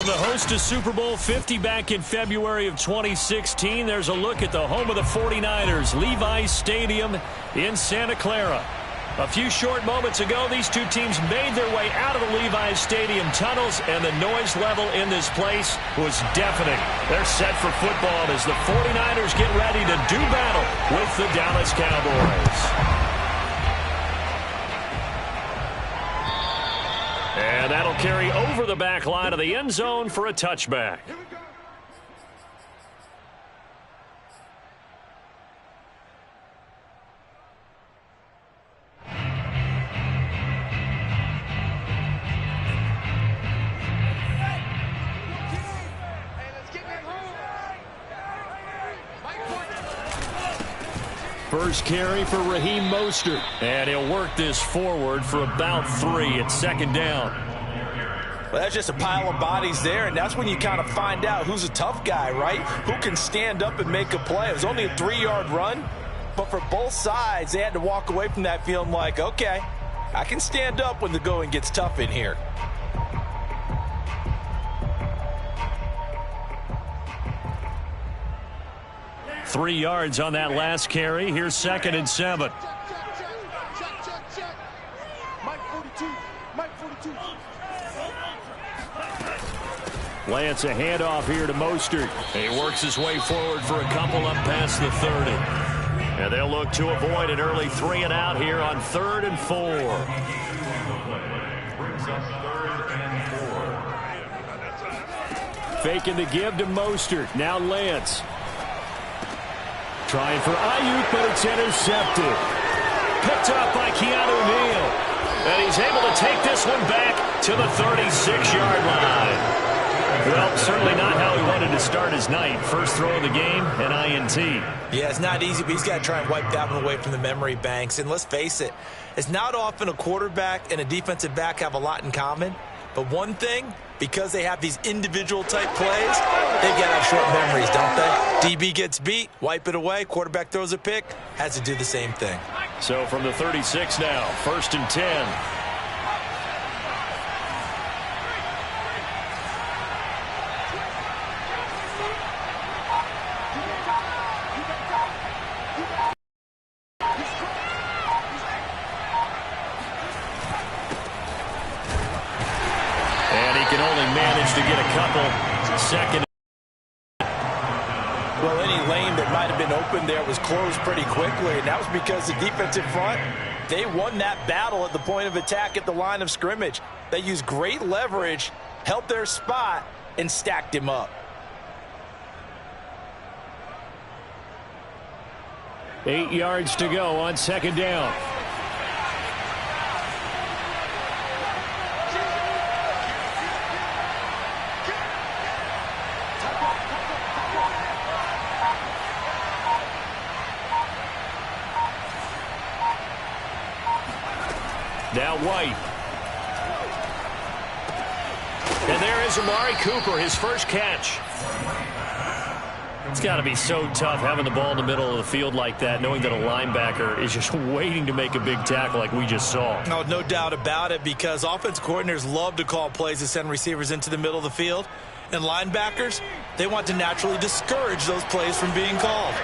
the host to Super Bowl 50 back in February of 2016. There's a look at the home of the 49ers, Levi's Stadium in Santa Clara. A few short moments ago, these two teams made their way out of the Levi's Stadium tunnels, and the noise level in this place was deafening. They're set for football as the 49ers get ready to do battle with the Dallas Cowboys. And that'll carry over the back line of the end zone for a touchback. First carry for Raheem Mostert. And he'll work this forward for about 3. It's second down. Well, that's just a pile of bodies there, and that's when you kind of find out who's a tough guy, right? Who can stand up and make a play. It was only a 3-yard run, but for both sides, they had to walk away from that feeling like, okay, I can stand up when the going gets tough in here. Three yards on that last carry. Here's second and 7. Lance, a handoff here to Mostert. He works his way forward for a couple up past the 30. And they'll look to avoid an early 3 and out here on 3rd and 4. Faking the give to Mostert. Now Lance. Trying for Ayuk, but it's intercepted. Picked up by Keanu Neal. And he's able to take this one back to the 36-yard line. Well, certainly not how he wanted to start his night. First throw of the game, an INT. Yeah, it's not easy, but he's got to try and wipe that one away from the memory banks. And let's face it, it's not often a quarterback and a defensive back have a lot in common. But one thing, because they have these individual type plays, they've got to have short memories, don't they? DB gets beat, wipe it away, quarterback throws a pick, has to do the same thing. So from the 36 now, 1st and 10. To get a couple. Second. Well, any lane that might have been open there was closed pretty quickly, and that was because the defensive front, they won that battle at the point of attack at the line of scrimmage. They used great leverage, held their spot, and stacked him up. 8 yards to go on second down. Now White. And there is Amari Cooper, his first catch. It's got to be so tough having the ball in the middle of the field like that, knowing that a linebacker is just waiting to make a big tackle like we just saw. No doubt about it, because offensive coordinators love to call plays to send receivers into the middle of the field. And linebackers, they want to naturally discourage those plays from being called.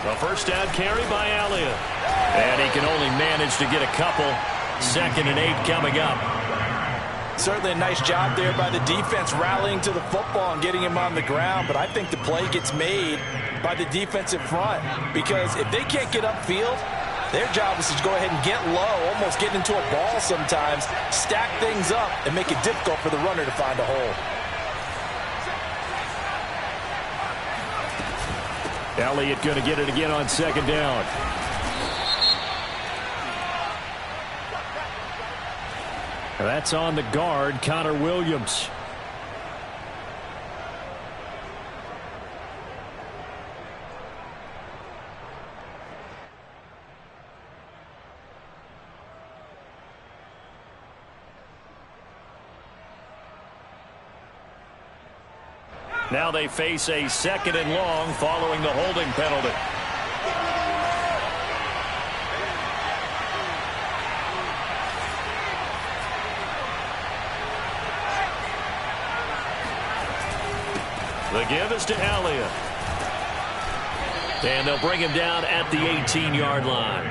A first down carry by Elliott. And he can only manage to get a couple. 2nd and 8 coming up. Certainly a nice job there by the defense rallying to the football and getting him on the ground. But I think the play gets made by the defensive front, because if they can't get upfield, their job is to go ahead and get low, almost get into a ball sometimes, stack things up, and make it difficult for the runner to find a hole. Elliott going to get it again on second down. That's on the guard, Connor Williams. Now they face a 2nd and long following the holding penalty. The give is to Elliott. And they'll bring him down at the 18-yard line.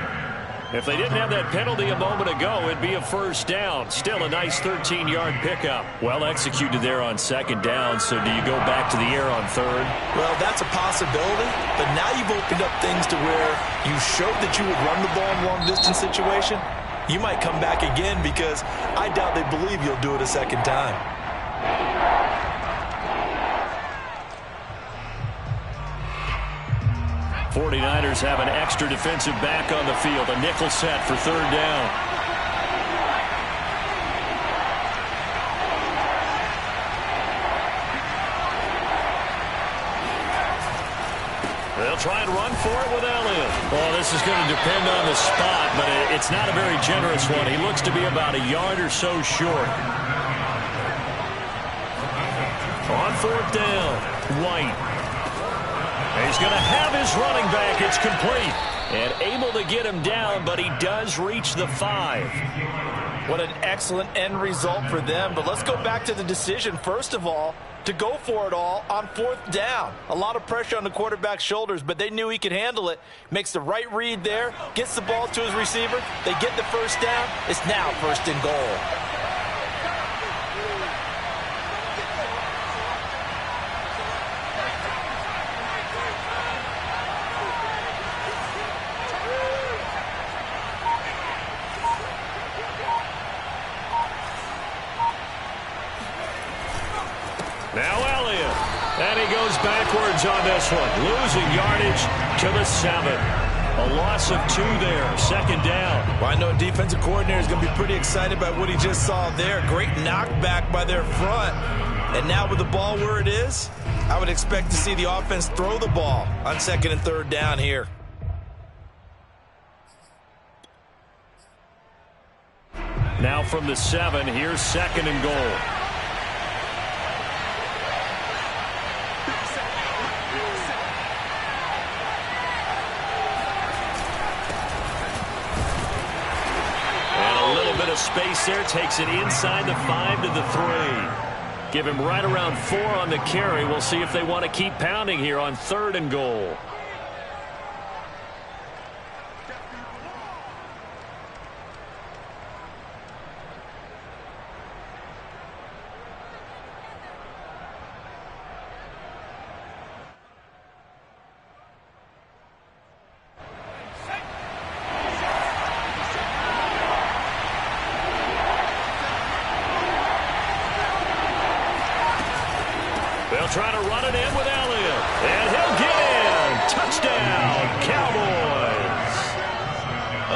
If they didn't have that penalty a moment ago, it'd be a first down. Still a nice 13-yard pickup. Well executed there on second down. So do you go back to the air on third? Well, that's a possibility. But now you've opened up things to where you showed that you would run the ball in long-distance situation. You might come back again because I doubt they believe you'll do it a second time. 49ers have an extra defensive back on the field. A nickel set for third down. They'll try and run for it with Elliott. Well, this is going to depend on the spot, but it's not a very generous one. He looks to be about a yard or so short. On fourth down, White. He's going to have his running back. It's complete. And able to get him down, but he does reach the 5. What an excellent end result for them. But let's go back to the decision, first of all, to go for it all on fourth down. A lot of pressure on the quarterback's shoulders, but they knew he could handle it. Makes the right read there, gets the ball to his receiver. They get the first down. It's now first and goal. Now Elliott. And he goes backwards on this one. Losing yardage to the 7. A loss of 2 there. Second down. Well, I know defensive coordinator is going to be pretty excited about what he just saw there. Great knockback by their front. And now with the ball where it is, I would expect to see the offense throw the ball on second and third down here. Now from the 7, here's second and goal. Space there, takes it inside the 5 to the 3. Give him right around 4 on the carry. We'll see if they want to keep pounding here on third and goal. They'll try to run it in with Elliott. And he'll get in. Touchdown, Cowboys.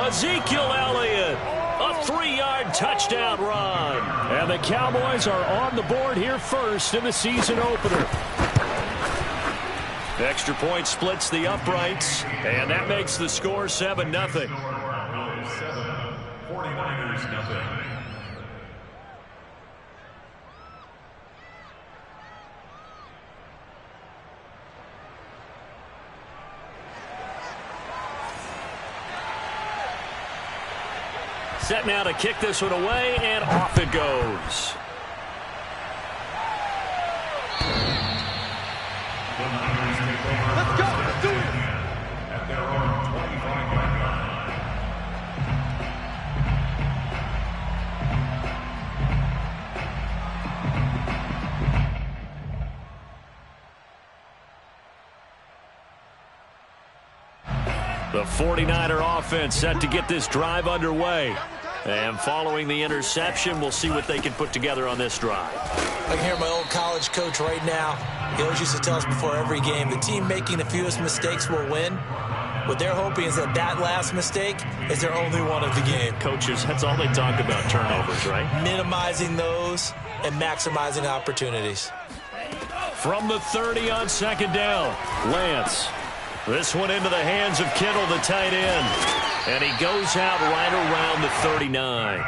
Ezekiel Elliott, a 3-yard touchdown run. And the Cowboys are on the board here first in the season opener. Extra point splits the uprights, and that makes the score 7-0. 49ers nothing. Set now to kick this one away, and off it goes. Let's go. Let's do it. At their own 25-yard line. The 49er offense set to get this drive underway. And following the interception, we'll see what they can put together on this drive. I can hear my old college coach right now. He always used to tell us before every game, the team making the fewest mistakes will win. What they're hoping is that that last mistake is their only one of the game. Coaches, that's all they talk about, turnovers, right? Minimizing those and maximizing opportunities. From the 30 on second down, Lance. This one into the hands of Kittle, the tight end. And he goes out right around the 39.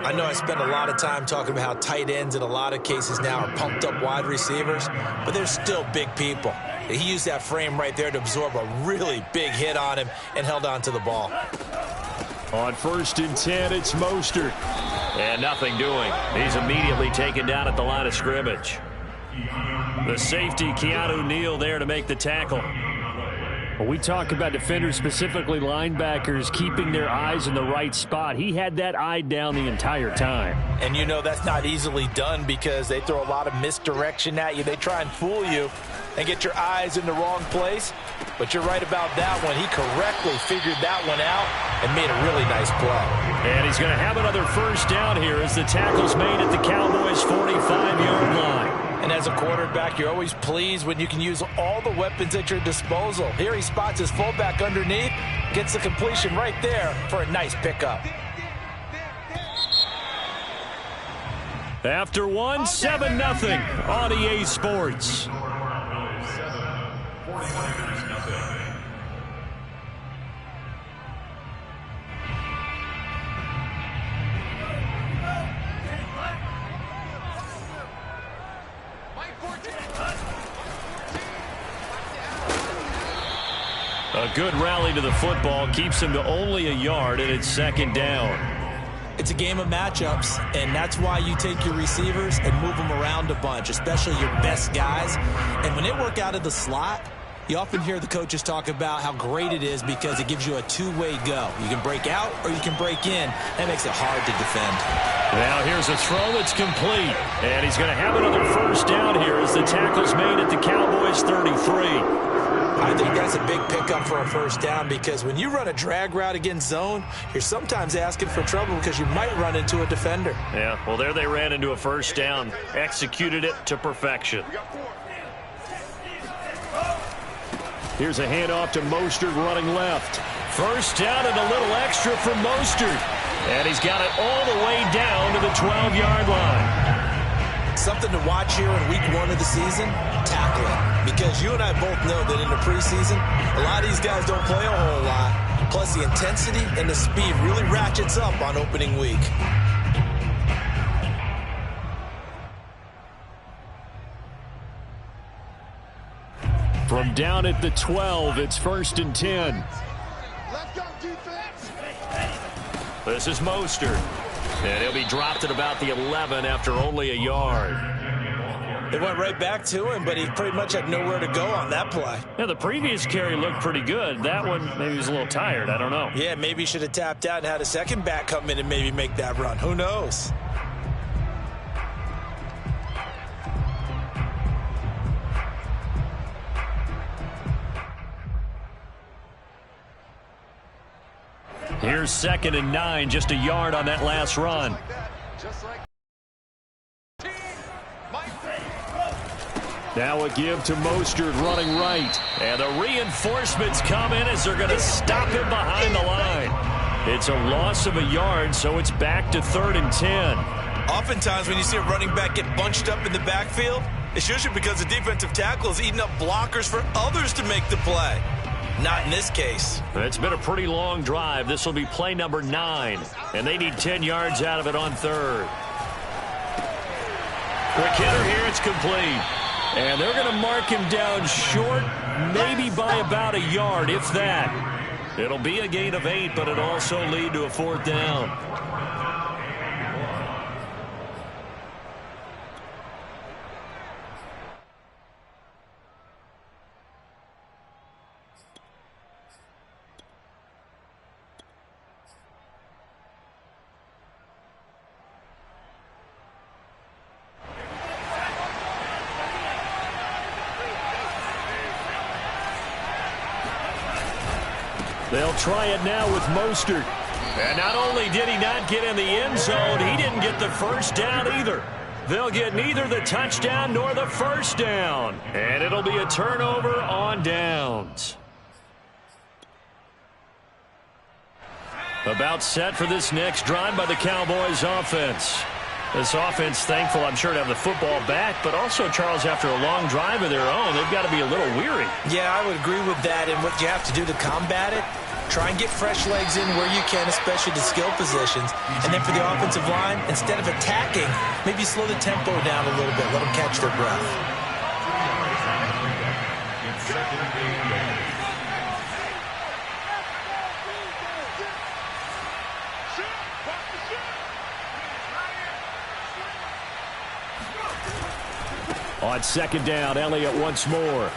I know I spend a lot of time talking about how tight ends in a lot of cases now are pumped up wide receivers, but they're still big people. He used that frame right there to absorb a really big hit on him and held on to the ball. On first and 10, it's Mostert. And nothing doing. He's immediately taken down at the line of scrimmage. The safety, Keanu Neal, there to make the tackle. Well, we talk about defenders, specifically linebackers, keeping their eyes in the right spot. He had that eye down the entire time. And you know that's not easily done because they throw a lot of misdirection at you. They try and fool you and get your eyes in the wrong place. But you're right about that one. He correctly figured that one out and made a really nice play. And he's going to have another first down here as the tackle's made at the Cowboys' 45-yard line. And as a quarterback, you're always pleased when you can use all the weapons at your disposal. Here he spots his fullback underneath, gets the completion right there for a nice pickup. After one, 7-0 on EA Sports. A good rally to the football keeps him to only a yard, and it's second down. It's a game of matchups, and that's why you take your receivers and move them around a bunch, especially your best guys. And when they work out of the slot, you often hear the coaches talk about how great it is because it gives you a two-way go. You can break out or you can break in. That makes it hard to defend. Now here's a throw that's complete. And he's going to have another first down here as the tackle's made at the Cowboys' 33. I think that's a big pickup for a first down because when you run a drag route against zone, you're sometimes asking for trouble because you might run into a defender. Yeah, well, there they ran into a first down. Executed it to perfection. Here's a handoff to Mostert running left. First down and a little extra for Mostert. And he's got it all the way down to the 12-yard line. Something to watch here in week 1 of the season, tackling. Because you and I both know that in the preseason, a lot of these guys don't play a whole lot. Plus, the intensity and the speed really ratchets up on opening week. From down at the 12, it's 1st and 10. Let's go, defense. This is Mostert. And he'll be dropped at about the 11 after only a yard. It went right back to him, but he pretty much had nowhere to go on that play. Yeah, the previous carry looked pretty good. That one, maybe he was a little tired. I don't know. Yeah, maybe he should have tapped out and had a second back come in and maybe make that run. Who knows? Here's 2nd and 9, just a yard on that last run. Now a give to Mostert running right. And the reinforcements come in as they're going to stop him behind the line. It's a loss of a yard, so it's back to 3rd and 10. Oftentimes when you see a running back get bunched up in the backfield, it's usually because the defensive tackle is eating up blockers for others to make the play. Not in this case. It's been a pretty long drive. This will be play number 9. And they need 10 yards out of it on 3rd. Quick hitter here. It's complete. And they're going to mark him down short, maybe by about a yard, if that. It'll be a gain of 8, but it'll also lead to a 4th down. They'll try it now with Mostert. And not only did he not get in the end zone, he didn't get the first down either. They'll get neither the touchdown nor the first down. And it'll be a turnover on downs. About set for this next drive by the Cowboys offense. This offense, thankful, I'm sure, to have the football back, but also, Charles, after a long drive of their own, they've got to be a little weary. Yeah, I would agree with that, and what you have to do to combat it, try and get fresh legs in where you can, especially the skill positions. And then for the offensive line, instead of attacking, maybe slow the tempo down a little bit, let them catch their breath. On second down, Elliott once more.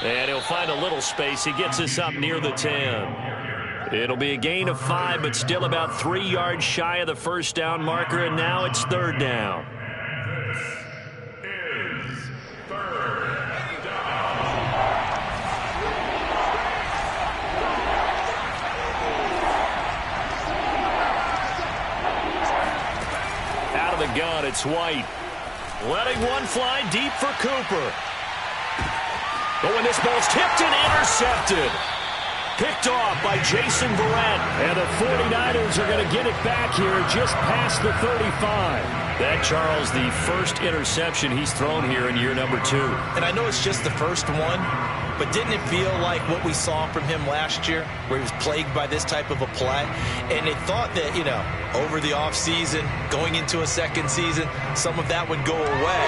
And he'll find a little space. He gets us up near the 10. It'll be a gain of 5, but still about 3 yards shy of the first down marker, and now it's third down. Out of the gun, it's White. Letting one fly deep for Cooper. But when this ball's tipped and intercepted. Picked off by Jason Verrett. And the 49ers are going to get it back here just past the 35. That, Charles, the first interception he's thrown here in year number 2. And I know it's just the first one, but didn't it feel like what we saw from him last year, where he was plagued by this type of a play? And they thought that, you know, over the offseason, going into a second season, some of that would go away.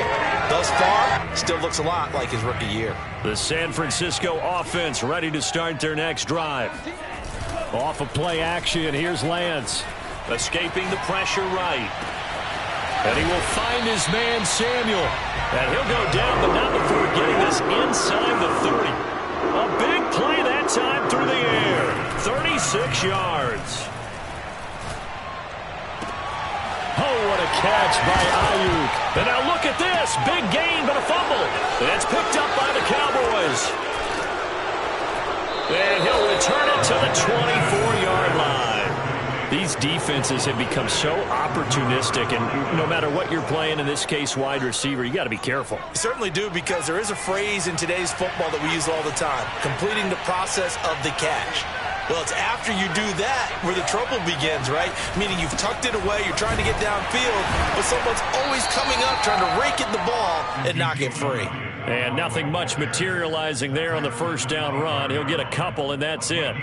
Thus far, still looks a lot like his rookie year. The San Francisco offense ready to start their next drive. Off of play action, here's Lance. Escaping the pressure right. And he will find his man, Samuel. And he'll go down, but not before getting this inside the 30. A big play that time through the air. 36 yards. Oh, what a catch by Ayuk. And now look at this. Big gain, but a fumble. And it's picked up by the Cowboys. And he'll return it to the 24-yard line. These defenses have become so opportunistic, and no matter what you're playing, in this case wide receiver, you got to be careful. You certainly do, because there is a phrase in today's football that we use all the time, completing the process of the catch. Well, it's after you do that where the trouble begins, right? Meaning you've tucked it away, you're trying to get downfield, but someone's always coming up trying to rake at the ball and knock it free. And nothing much materializing there on the first down run. He'll get a couple, and that's it.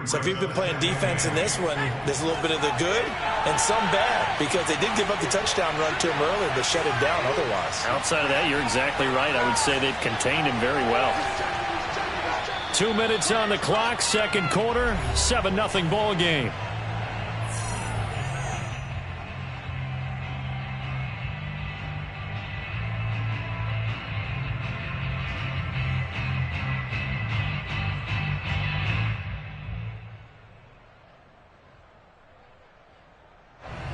So if you've been playing defense in this one, there's a little bit of the good and some bad, because they did give up the touchdown run to him earlier, but shut him down otherwise. Outside of that, you're exactly right. I would say they've contained him very well. 2 minutes on the clock, second quarter, 7-0 ball game.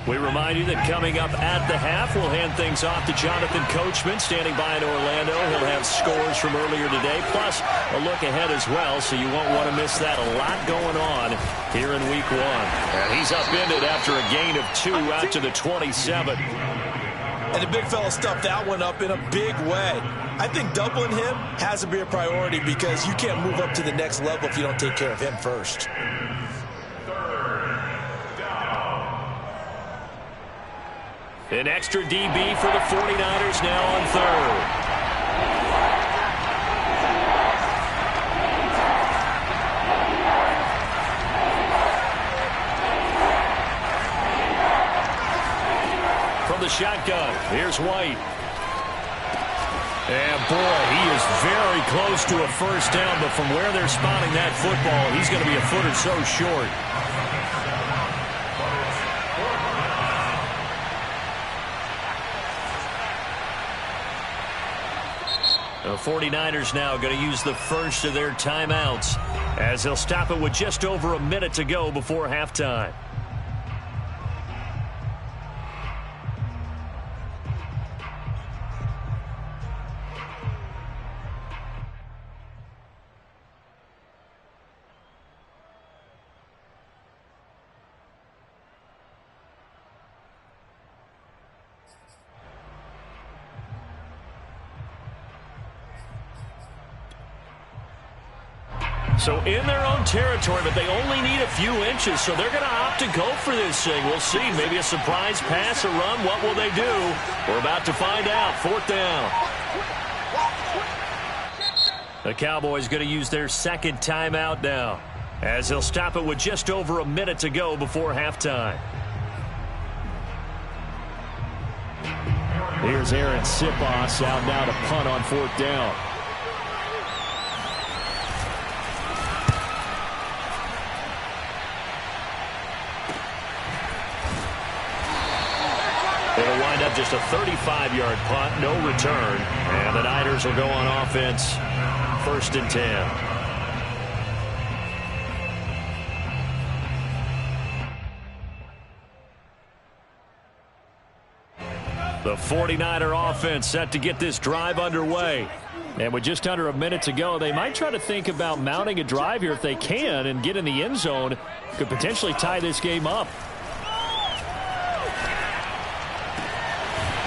We remind you that coming up at the half, we'll hand things off to Jonathan Coachman, standing by in Orlando. He'll have scores from earlier today, plus a look ahead as well, so you won't want to miss that. A lot going on here in Week 1. And he's upended after a gain of 2 out to the 27. And the big fella stuffed that one up in a big way. I think doubling him has to be a priority, because you can't move up to the next level if you don't take care of him first. An extra DB for the 49ers now on third. From the shotgun, here's White. And boy, he is very close to a first down, but from where they're spotting that football, he's going to be a foot or so short. The 49ers now going to use the first of their timeouts, as they'll stop it with just over a minute to go before halftime. So in their own territory, but they only need a few inches, so they're going to opt to go for this thing. We'll see. Maybe a surprise pass, a run. What will they do? We're about to find out. Fourth down. The Cowboys going to use their second timeout now, as they'll stop it with just over a minute to go before halftime. Here's Aaron Sipos out now to punt on fourth down. It'll wind up just a 35-yard punt, no return. And the Niners will go on offense, 1st and 10. The 49er offense set to get this drive underway. And with just under a minute to go, they might try to think about mounting a drive here if they can and get in the end zone. Could potentially tie this game up.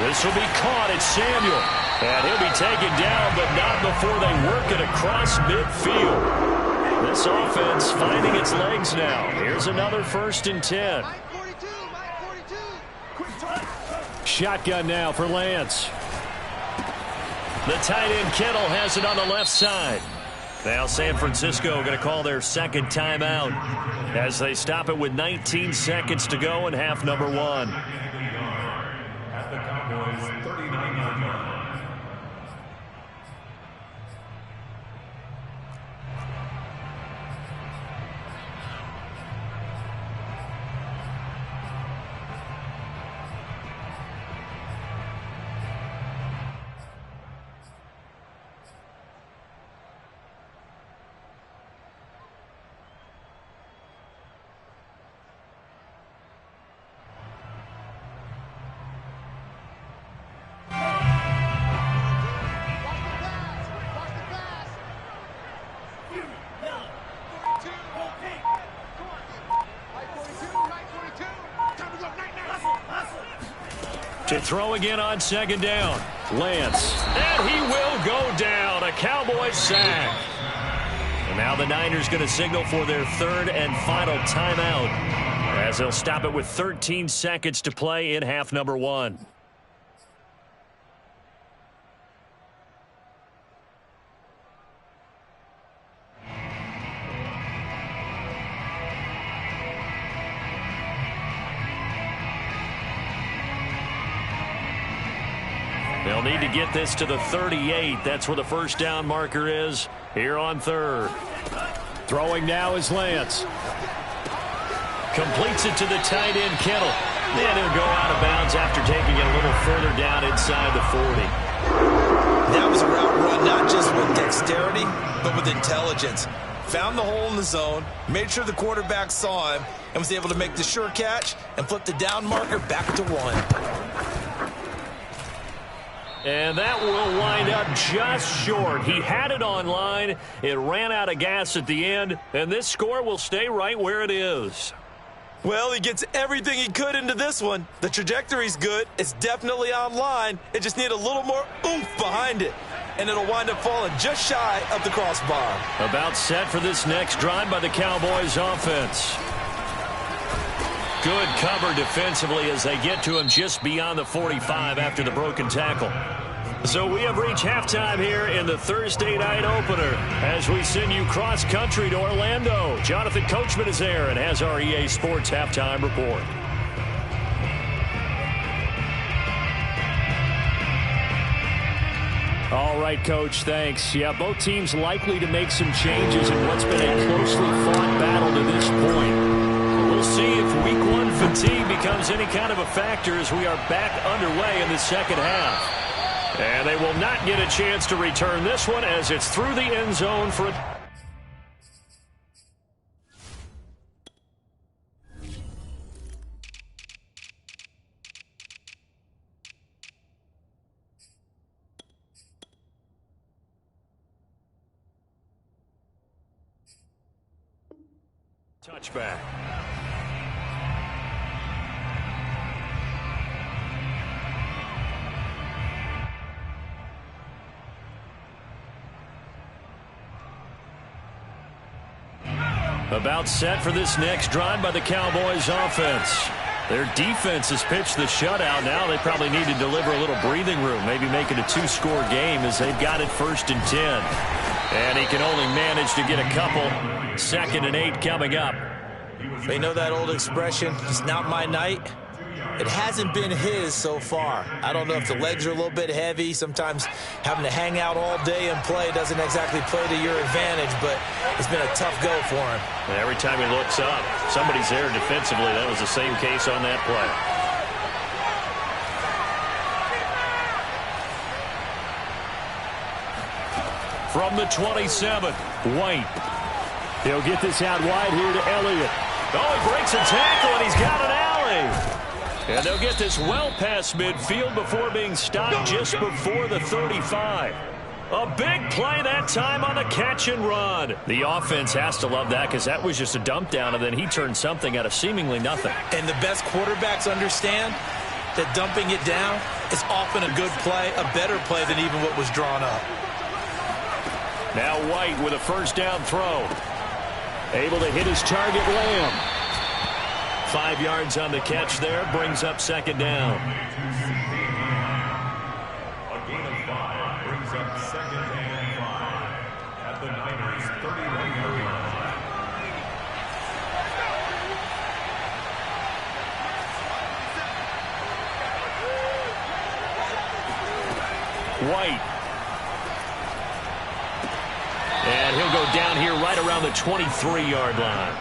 This will be caught. It's Samuel. And he'll be taken down, but not before they work it across midfield. This offense finding its legs now. Here's another 1st and 10. Shotgun now for Lance. The tight end Kittle has it on the left side. Now San Francisco going to call their 2nd timeout as they stop it with 19 seconds to go in half number 1. At the Cowboys' 39-yard line. To throw again on 2nd down. Lance. And he will go down. A Cowboys sack. And now the Niners going to signal for their 3rd and final timeout as they'll stop it with 13 seconds to play in half number 1. They'll need to get this to the 38. That's where the 1st down marker is here on 3rd. Throwing now is Lance. Completes it to the tight end Kittle. And he'll go out of bounds after taking it a little further down inside the 40. That was a route run not just with dexterity, but with intelligence. Found the hole in the zone, made sure the quarterback saw him, and was able to make the sure catch and flip the down marker back to 1. And that will wind up just short. He had it online. It ran out of gas at the end, and this score will stay right where it is. Well, he gets everything he could into this one. The trajectory's good. It's definitely online. It just needs a little more oomph behind it, and it'll wind up falling just shy of the crossbar. About set for this next drive by the Cowboys offense. Good cover defensively as they get to him just beyond the 45 after the broken tackle. So we have reached halftime here in the Thursday night opener as we send you cross-country to Orlando. Jonathan Coachman is there and has our EA Sports halftime report. All right, Coach, thanks. Yeah, both teams likely to make some changes in what's been a closely fought battle to this point. We'll see if Week 1 fatigue becomes any kind of a factor as we are back underway in the second half. And they will not get a chance to return this one as it's through the end zone for a touchback. About set for this next drive by the Cowboys offense. Their defense has pitched the shutout. Now they probably need to deliver a little breathing room, maybe make it a 2-score game as they've got it 1st and 10. And he can only manage to get a couple. 2nd and 8 coming up. You know that old expression, it's not my night? It hasn't been his so far. I don't know if the legs are a little bit heavy. Sometimes having to hang out all day and play doesn't exactly play to your advantage, but it's been a tough go for him. And every time he looks up, somebody's there defensively. That was the same case on that play. From the 27, White. He'll get this out wide here to Elliott. Oh, he breaks a tackle, and he's got an alley. And they'll get this well past midfield before being stopped just before the 35. A big play that time on the catch and run. The offense has to love that because that was just a dump down, and then he turned something out of seemingly nothing. And the best quarterbacks understand that dumping it down is often a good play, a better play than even what was drawn up. Now White with a first down throw. Able to hit his target, Lamb. 5 yards on the catch there, brings up second down. A gain of 5 brings up second and 5 at the Niners' 31-yard line. White. And he'll go down here right around the 23-yard line.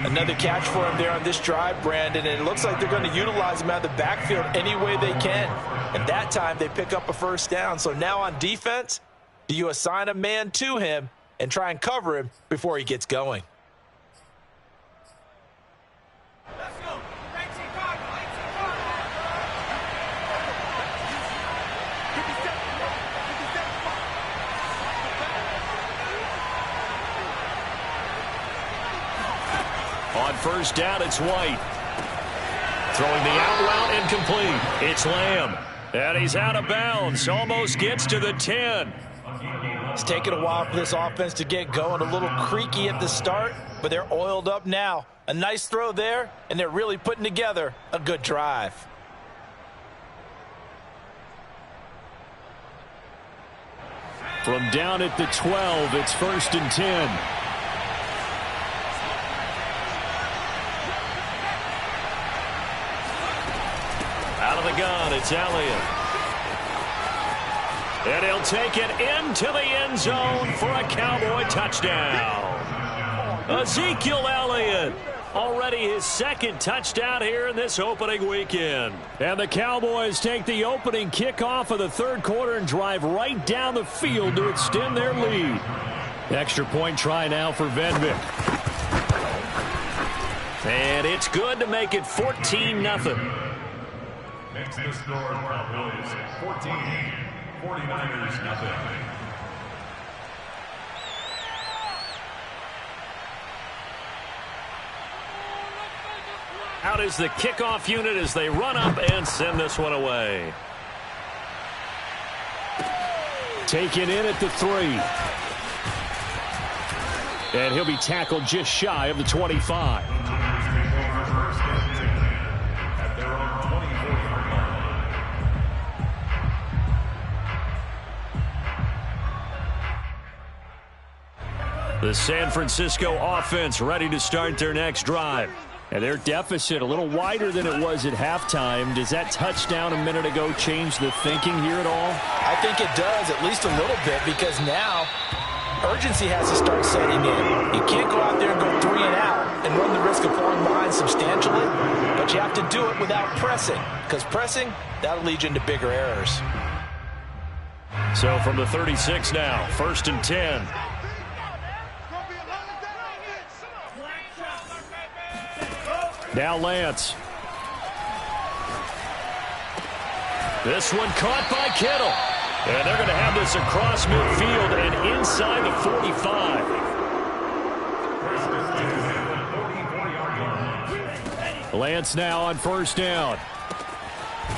Another catch for him there on this drive, Brandon, and it looks like they're going to utilize him out of the backfield any way they can. And that time they pick up a first down. So now on defense, do you assign a man to him and try and cover him before he gets going? On first down, it's White. Throwing the out route incomplete. It's Lamb. And he's out of bounds. Almost gets to the 10. It's taken a while for this offense to get going. A little creaky at the start, but they're oiled up now. A nice throw there, and they're really putting together a good drive. From down at the 12, it's first and 10. Out of the gun, it's Elliott. And he'll take it into the end zone for a Cowboy touchdown. Ezekiel Elliott, already his second touchdown here in this opening weekend. And the Cowboys take the opening kickoff of the third quarter and drive right down the field to extend their lead. Extra point try now for Venvik. And it's good to make it 14-0. Makes the score Cowboys 14, 49ers nothing. Out is the kickoff unit as they run up and send this one away. Taken in at the 3. And he'll be tackled just shy of the 25. At their own 24-yard line. The San Francisco offense ready to start their next drive. And their deficit a little wider than it was at halftime. Does that touchdown a minute ago change the thinking here at all? I think it does, at least a little bit, because now urgency has to start setting in. You can't go out there and go 3 and out and run the risk of falling behind substantially, but you have to do it without pressing, because pressing, that'll lead you into bigger errors. So from the 36 now, first and 10. Now Lance. This one caught by Kittle. And they're going to have this across midfield and inside the 45. Lance now on first down.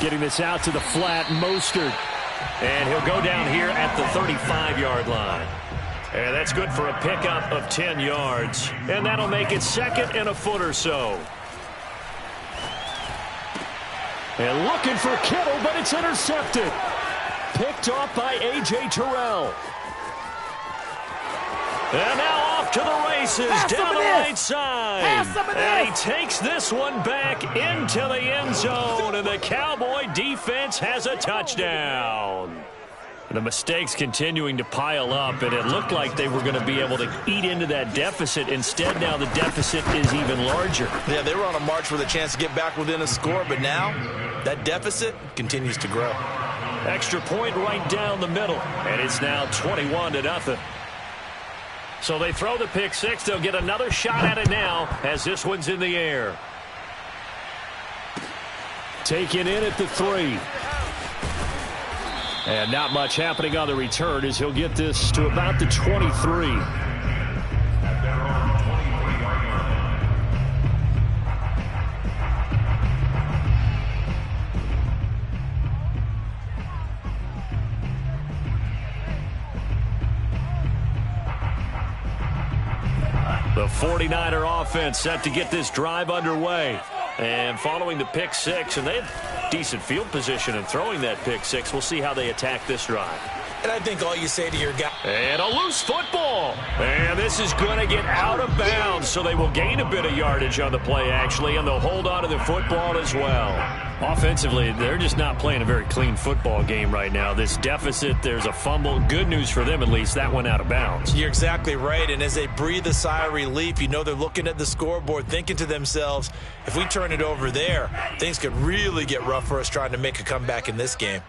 Getting this out to the flat, Mostert. And he'll go down here at the 35-yard line. And that's good for a pickup of 10 yards. And that'll make it second and a foot or so. And looking for Kittle, but it's intercepted. Picked off by A.J. Terrell. And now off to the races down the right side. And he takes this one back into the end zone. And the Cowboy defense has a touchdown. The mistakes continuing to pile up, and it looked like they were going to be able to eat into that deficit. Instead, now the deficit is even larger. Yeah, they were on a march with a chance to get back within a score, but now that deficit continues to grow. Extra point right down the middle. And it's now 21-0. So they throw the pick six. They'll get another shot at it now as this one's in the air. Taken in at the 3. And not much happening on the return as he'll get this to about the 23. The 49er offense set to get this drive underway. And following the pick six, and they have decent field position in throwing that pick six. We'll see how they attack this drive. And I think all you say to your guy. And a loose football. And this is going to get out of bounds, so they will gain a bit of yardage on the play, actually, and they'll hold on to the football as well. Offensively, they're just not playing a very clean football game right now. This deficit, there's a fumble. Good news for them, at least. That went out of bounds. You're exactly right, and as they breathe a sigh of relief, you know they're looking at the scoreboard, thinking to themselves, if we turn it over there, things could really get rough for us trying to make a comeback in this game.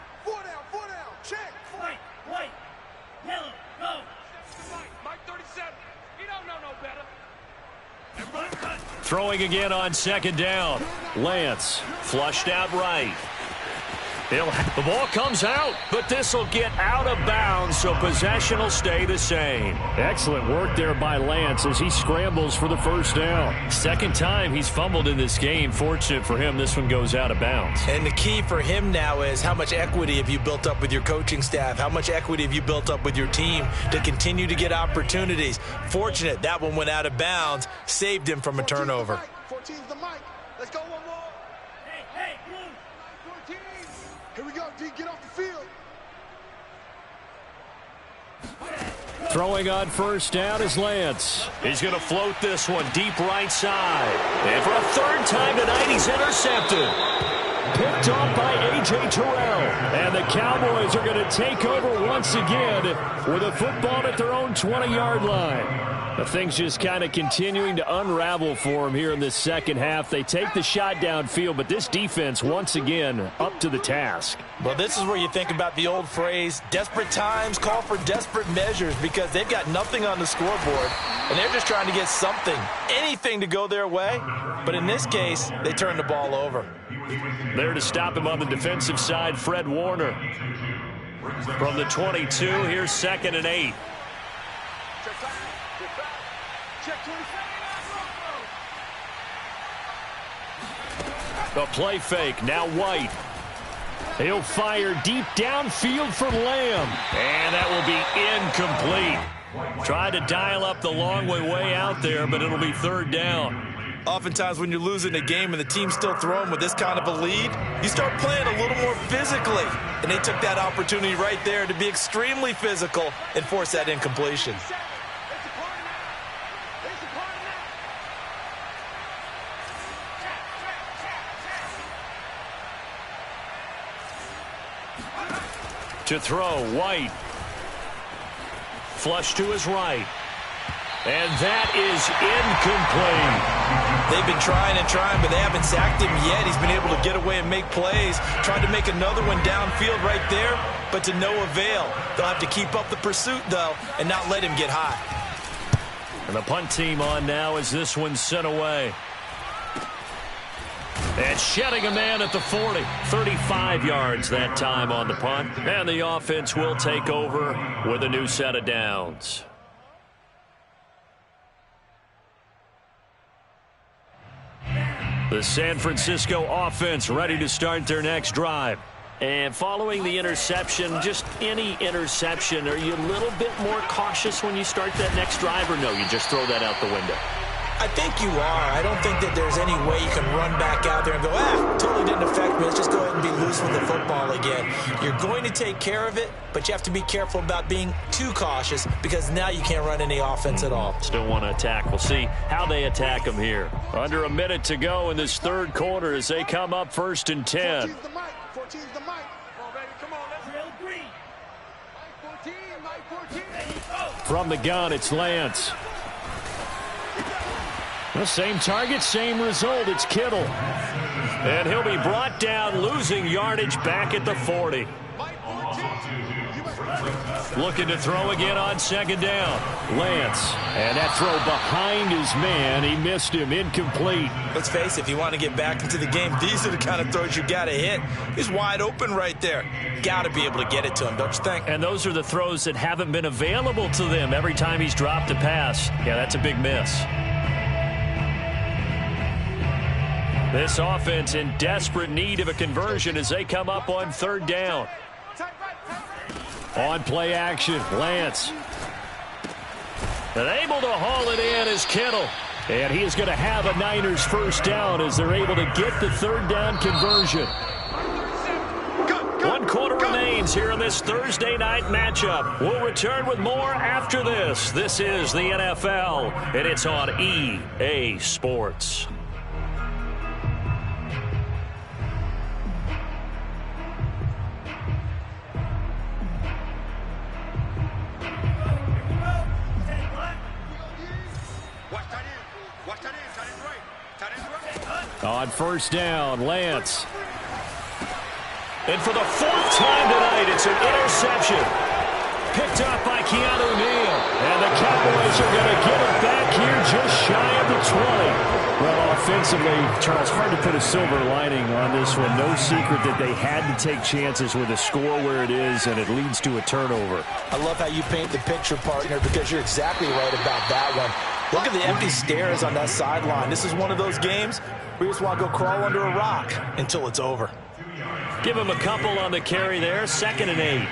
Throwing again on second down. Lance flushed out right. The ball comes out, but this will get out of bounds, so possession will stay the same. Excellent work there by Lance as he scrambles for the first down. Second time he's fumbled in this game. Fortunate for him, this one goes out of bounds. And the key for him now is how much equity have you built up with your coaching staff? How much equity have you built up with your team to continue to get opportunities? Fortunate that one went out of bounds, saved him from a turnover. 14's the mic. Let's go one more. Hey, Blue. 14. Here we go, D. Get off the field. Throwing on first down is Lance. He's going to float this one deep right side. And for a third time tonight, he's intercepted. Picked off by A.J. Terrell. And the Cowboys are going to take over once again with a football at their own 20-yard line. The things just kind of continuing to unravel for them here in this second half. They take the shot downfield, but this defense, once again, up to the task. Well, this is where you think about the old phrase, desperate times call for desperate measures, because they've got nothing on the scoreboard, and they're just trying to get something, anything to go their way. But in this case, they turn the ball over. There to stop him on the defensive side, Fred Warner. From the 22, here's 2nd and 8. The play fake, now White. He'll fire deep downfield for Lamb. And that will be incomplete. Tried to dial up the long way out there, but it'll be third down. Oftentimes when you're losing a game and the team's still throwing with this kind of a lead, you start playing a little more physically. And they took that opportunity right there to be extremely physical and force that incompletion. To throw, White. Flush to his right. And that is incomplete. They've been trying and trying, but they haven't sacked him yet. He's been able to get away and make plays. Tried to make another one downfield right there, but to no avail. They'll have to keep up the pursuit, though, and not let him get hot. And the punt team on now as this one's sent away. And shedding a man at the 40. 35 yards that time on the punt. And the offense will take over with a new set of downs. The San Francisco offense ready to start their next drive. And following the interception, just any interception, are you a little bit more cautious when you start that next drive, or no, you just throw that out the window? I think you are. I don't think that there's any way you can run back out there and go, totally didn't affect me. Let's just go ahead and be loose with the football again. You're going to take care of it, but you have to be careful about being too cautious, because now you can't run any offense at all. Still want to attack. We'll see how they attack them here. Under a minute to go in this third quarter as they come up 1st and 10. 14's the mic. 14's the mic. Come on, baby. Come on. Let's real green. Mike 14. From the gun, it's Lance. The same target, same result. It's Kittle. And he'll be brought down, losing yardage back at the 40. Looking to throw again on second down. Lance. And that throw behind his man. He missed him. Incomplete. Let's face it, if you want to get back into the game, these are the kind of throws you got to hit. He's wide open right there. Got to be able to get it to him, don't you think? And those are the throws that haven't been available to them every time he's dropped a pass. Yeah, that's a big miss. This offense in desperate need of a conversion as they come up on third down. On play action, Lance. And able to haul it in is Kittle. And he is going to have a Niners first down as they're able to get the third down conversion. 1 quarter remains here in this Thursday night matchup. We'll return with more after this. This is the NFL, and it's on EA Sports. On first down, Lance. And for the 4th time tonight, it's an interception. Picked up by Keanu Neal. And the Cowboys are going to get it back here just shy of the 20. Well, offensively, Charles, hard to put a silver lining on this one. No secret that they had to take chances with a score where it is, and it leads to a turnover. I love how you paint the picture, partner, because you're exactly right about that one. Look at the empty stares on that sideline. This is one of those games where you just want to go crawl under a rock until it's over. Give him a couple on the carry there. 2nd and 8.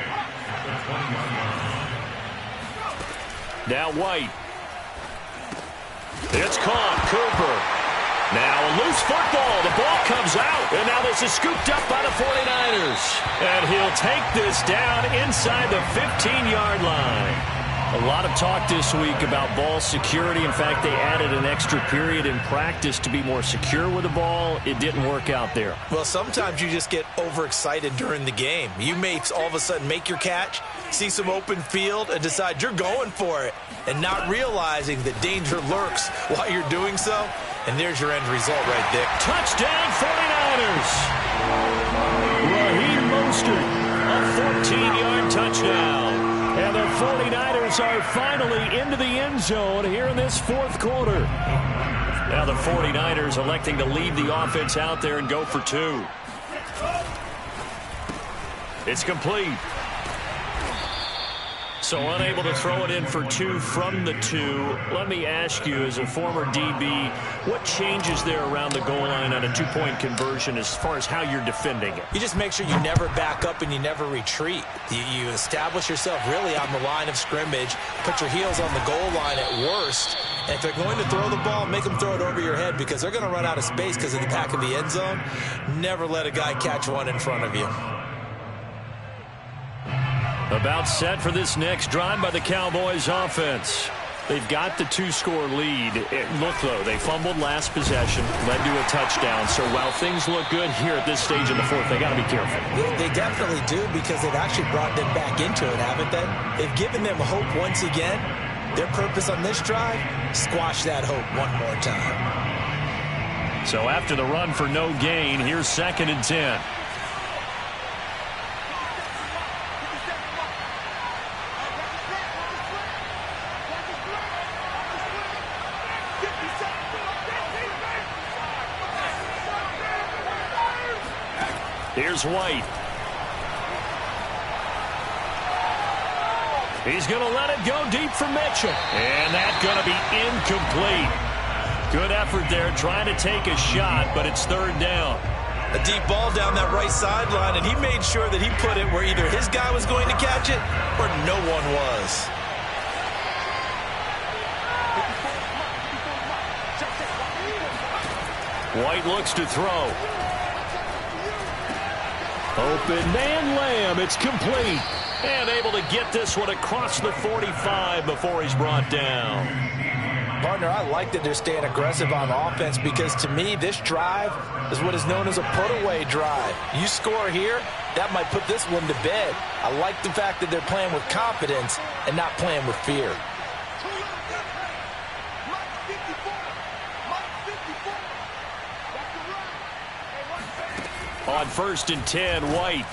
Now White. It's caught. Cooper. Now a loose football. The ball comes out. And now this is scooped up by the 49ers. And he'll take this down inside the 15-yard line. A lot of talk this week about ball security. In fact, they added an extra period in practice to be more secure with the ball. It didn't work out there. Well, sometimes you just get overexcited during the game. You may all of a sudden make your catch, see some open field, and decide you're going for it, and not realizing that danger lurks while you're doing so. And there's your end result right there. Touchdown 49ers. Raheem Mostert, a 14-yard touchdown. And the 49ers are finally into the end zone here in this 4th quarter. Now the 49ers electing to leave the offense out there and go for 2. It's complete. So unable to throw it in for 2 from the 2. Let me ask you, as a former DB, what changes there around the goal line on a 2-point conversion as far as how you're defending it? You just make sure you never back up and you never retreat. You establish yourself really on the line of scrimmage, put your heels on the goal line at worst, and if they're going to throw the ball, make them throw it over your head because they're going to run out of space because of the back of the end zone. Never let a guy catch one in front of you. About set for this next drive by the Cowboys offense. They've got the 2-score lead. Look, though, they fumbled last possession, led to a touchdown. So while things look good here at this stage in the 4th, they got to be careful. They definitely do because they've actually brought them back into it, haven't they? They've given them hope once again. Their purpose on this drive, squash that hope one more time. So after the run for no gain, here's 2nd and 10. Here's White. He's going to let it go deep for Mitchell. And that's going to be incomplete. Good effort there trying to take a shot, but it's 3rd down. A deep ball down that right sideline, and he made sure that he put it where either his guy was going to catch it or no one was. White looks to throw. Open man Lamb. It's complete. And able to get this one across the 45 before he's brought down. Partner, I like that they're staying aggressive on offense because to me this drive is what is known as a put-away drive. You score here, that might put this one to bed. I like the fact that they're playing with confidence and not playing with fear. On 1st and 10, White.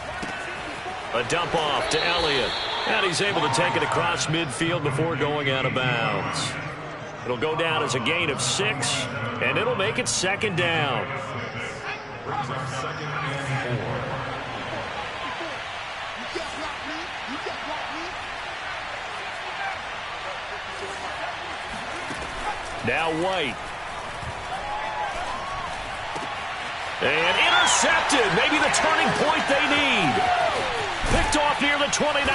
A dump off to Elliott. And he's able to take it across midfield before going out of bounds. It'll go down as a gain of 6, and it'll make it second down. Now White. And intercepted. Maybe the turning point they need. Picked off near the 29.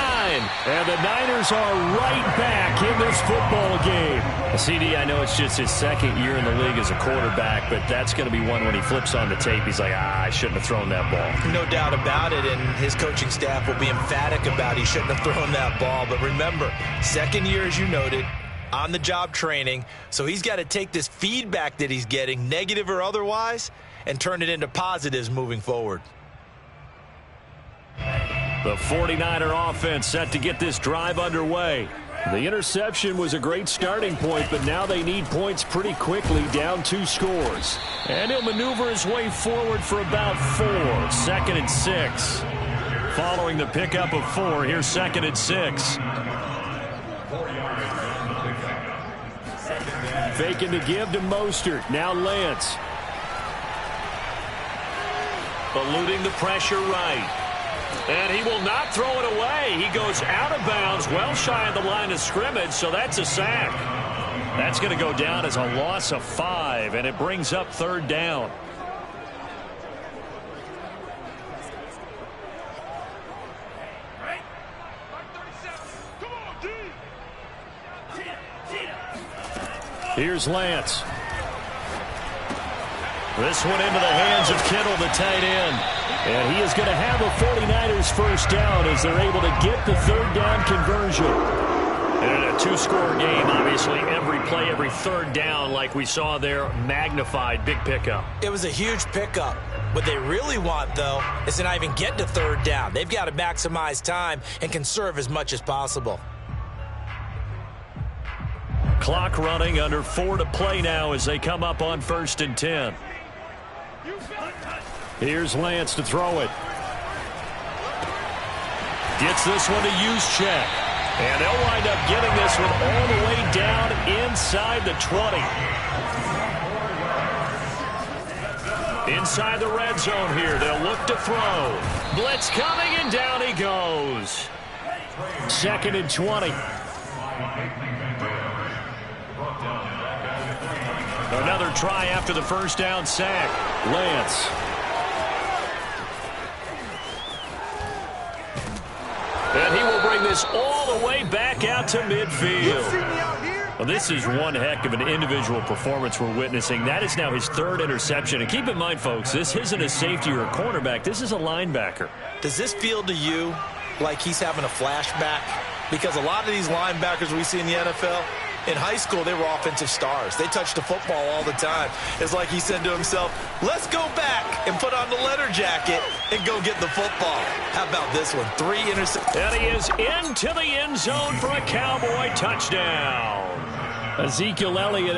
And the Niners are right back in this football game. CD, I know it's just his second year in the league as a quarterback, but that's going to be one when he flips on the tape. He's like, I shouldn't have thrown that ball. No doubt about it, and his coaching staff will be emphatic about he shouldn't have thrown that ball. But remember, second year, as you noted, on-the-job training, so he's got to take this feedback that he's getting, negative or otherwise, and turn it into positives moving forward. The 49er offense set to get this drive underway. The interception was a great starting point, but now they need points pretty quickly, down 2 scores. And he'll maneuver his way forward for about 4. 2nd and 6. Following the pickup of 4, here's 2nd and 6. Faking to give to Mostert. Now Lance. Eluding the pressure right. And he will not throw it away. He goes out of bounds, well shy of the line of scrimmage, so that's a sack. That's going to go down as a loss of 5, and it brings up 3rd down. Here's Lance. This one into the hands of Kittle, the tight end. And he is going to have a 49ers first down as they're able to get the 3rd down conversion. And in a 2-score game, obviously, every play, every 3rd down, like we saw there, magnified, big pickup. It was a huge pickup. What they really want, though, is to not even get to 3rd down. They've got to maximize time and conserve as much as possible. Clock running, under 4 to play now as they come up on 1st and 10. Here's Lance to throw it. Gets this one to Juszczyk. And they'll wind up getting this one all the way down inside the 20. Inside the red zone here. They'll look to throw. Blitz coming, and down he goes. 2nd and 20. Another try after the first down sack. Lance. And he will bring this all the way back out to midfield. Well, this is one heck of an individual performance we're witnessing. That is now his 3rd interception. And keep in mind, folks, this isn't a safety or a cornerback. This is a linebacker. Does this feel to you like he's having a flashback? Because a lot of these linebackers we see in the NFL, in high school, they were offensive stars. They touched the football all the time. It's like he said to himself, let's go back and put on the leather jacket and go get the football. How about this one? 3 interceptions. And he is into the end zone for a Cowboy touchdown. Ezekiel Elliott,